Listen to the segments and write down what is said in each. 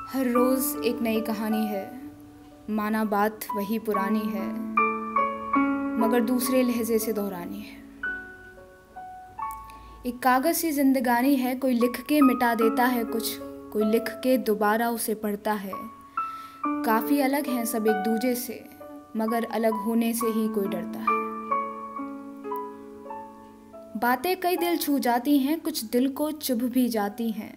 हर रोज़ एक नई कहानी है, माना बात वही पुरानी है, मगर दूसरे लहजे से दोहरानी है। एक कागज़ सी जिंदगानी है, कोई लिख के मिटा देता है कुछ, कोई लिख के दोबारा उसे पढ़ता है। काफ़ी अलग हैं सब एक दूजे से, मगर अलग होने से ही कोई डरता है। बातें कई दिल छू जाती हैं, कुछ दिल को चुभ भी जाती हैं।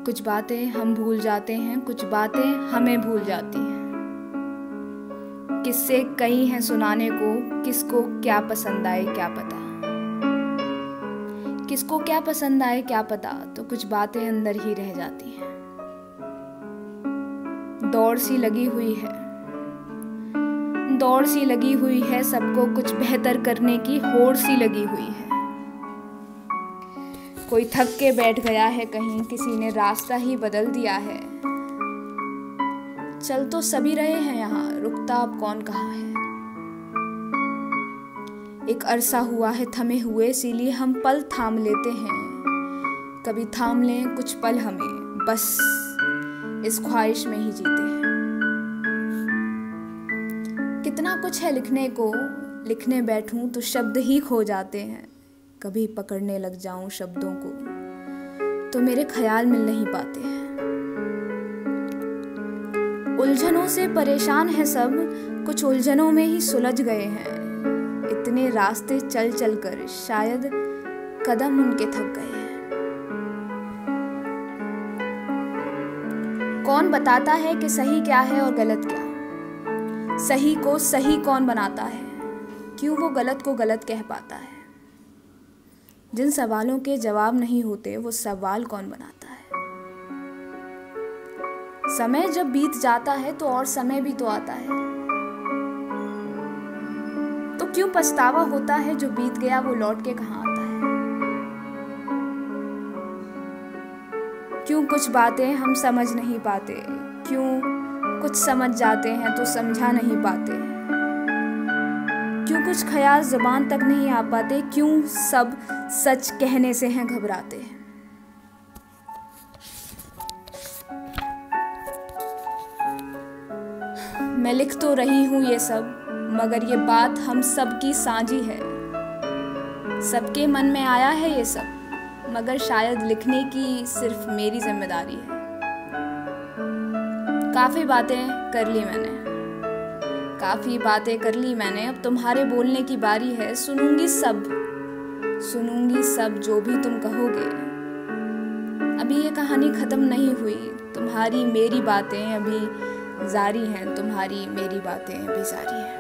कुछ बातें हम भूल जाते हैं, कुछ बातें हमें भूल जाती हैं। किस्से कई हैं सुनाने को, किसको क्या पसंद आए क्या पता। किसको क्या पसंद आए क्या पता, तो कुछ बातें अंदर ही रह जाती हैं। दौड़ सी लगी हुई है, दौड़ सी लगी हुई है, सबको कुछ बेहतर करने की होड़ सी लगी हुई है। कोई थक के बैठ गया है कहीं, किसी ने रास्ता ही बदल दिया है। चल तो सभी रहे हैं यहाँ, रुकता अब कौन कहाँ है। एक अरसा हुआ है थमे हुए, इसीलिए हम पल थाम लेते हैं। कभी थाम लें कुछ पल हमें, बस इस ख्वाहिश में ही जीते हैं। कितना कुछ है लिखने को, लिखने बैठूं तो शब्द ही खो जाते हैं। कभी पकड़ने लग जाऊं शब्दों को तो मेरे ख्याल मिल नहीं पाते हैं। उलझनों से परेशान है सब, कुछ उलझनों में ही सुलझ गए हैं। इतने रास्ते चल चल कर शायद कदम उनके थक गए हैं। कौन बताता है कि सही क्या है और गलत क्या? सही को सही कौन बनाता है? क्यों वो गलत को गलत कह पाता है? जिन सवालों के जवाब नहीं होते, वो सवाल कौन बनाता है? समय जब बीत जाता है तो और समय भी तो आता है। तो क्यों पछतावा होता है, जो बीत गया वो लौट के कहाँ आता है? क्यों कुछ बातें हम समझ नहीं पाते, क्यों कुछ समझ जाते हैं तो समझा नहीं पाते, क्यों कुछ ख्याल जुबान तक नहीं आ पाते, क्यों सब सच कहने से हैं घबराते हैं। मैं लिख तो रही हूँ ये सब, मगर ये बात हम सब की साझी है। सबके मन में आया है ये सब, मगर शायद लिखने की सिर्फ मेरी जिम्मेदारी है। काफ़ी बातें कर ली मैंने, काफ़ी बातें कर ली मैंने, अब तुम्हारे बोलने की बारी है। सुनूंगी सब जो भी तुम कहोगे। अभी ये कहानी ख़त्म नहीं हुई, तुम्हारी मेरी बातें अभी जारी हैं, तुम्हारी मेरी बातें अभी जारी हैं।